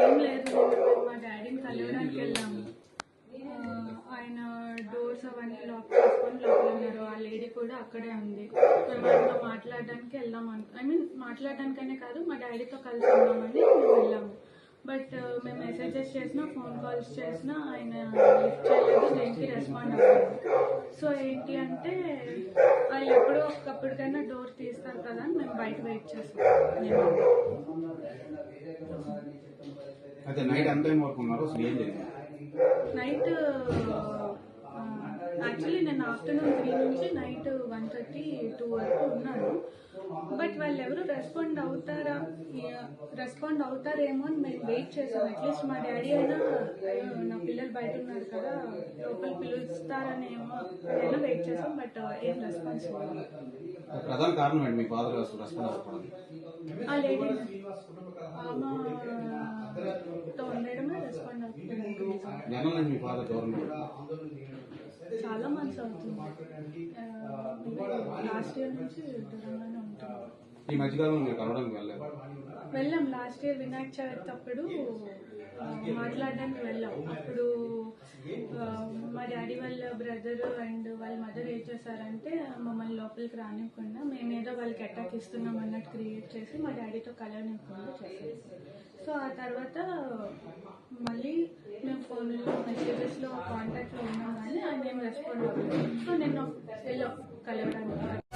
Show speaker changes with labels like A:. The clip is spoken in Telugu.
A: ఏం లేదు, మా డాడీని కలవడానికి వెళ్ళాము. ఆయన డోర్స్ అవన్నీ లాక్ చేసుకొని లోపల ఉన్నారు. ఆ లేడీ కూడా అక్కడే ఉంది. మేము ఆయనతో మాట్లాడడానికి వెళ్దాం మాట్లాడడానికనే కాదు, మా డాడీతో కలిసి ఉన్నామని మేము వెళ్ళాము. బట్ మేము మెసేజెస్ చేసినా, ఫోన్ కాల్స్ చేసినా ఆయన లిఫ్ట్ చేయలేదు, దేనికి రెస్పాండ్ అవ్వలేదు. సో ఏంటి అంటే వాళ్ళు ఎప్పుడో ఒక్కప్పటికైనా డోర్ తీస్తారు కదా అని మేము బయట వెయిట్ చేస్తాం. నైట్ యాక్చువల్లీ నేను ఆఫ్టర్నూన్ 3 నుంచి నైట్ 1:30, 2 వరకు ఉన్నాను. బట్ వాళ్ళు ఎవరు రెస్పాండ్ అవుతారేమో అని మేము వెయిట్ చేసాం. అట్లీస్ట్ మా డాడీ అయినా నా పిల్లలు బయట ఉన్నారు కదా, లోపల పిలుస్తారనేమో అయినా వెయిట్ చేసాం. బట్ ఏం రెస్పాన్స్
B: ప్రధాన కారణం ఏంటి మీ ఫాదర్ రెస్పాండ్ అవ్వకపోవడం?
A: ఆ లేడీ ఆమెతో ఉండడమే రెస్పాండ్ అవుతుంది. చాలా మంత్స్ అవుతుంది. లాస్ట్ ఇయర్ నుంచి దూరంగానే ఉంటుంది.
B: ఈ మధ్యకాలంలో మీరు కలవడానికి
A: వెళ్ళాం. లాస్ట్ ఇయర్ వినాయక చవితి అప్పుడు మాట్లాడడానికి వెళ్ళాం. అప్పుడు మా డాడీ వాళ్ళ బ్రదర్ అండ్ వాళ్ళ మదర్ ఏం చేశారంటే మమ్మల్ని లోపలికి రానివ్వకుండా, మేమేదో వాళ్ళకి అటాక్ ఇస్తున్నాం అన్నట్టు క్రియేట్ చేసి మా డాడీతో కలవనివ్వకుండా చేశారు. సో ఆ తర్వాత మళ్ళీ మేము ఫోన్లో మెసేజెస్లో కాంటాక్ట్లో ఉన్నాం కానీ ఆయన ఏం రెస్పాండ్ అవ్వలేదు. సో నేను వెళ్ళాం కలవడానికి.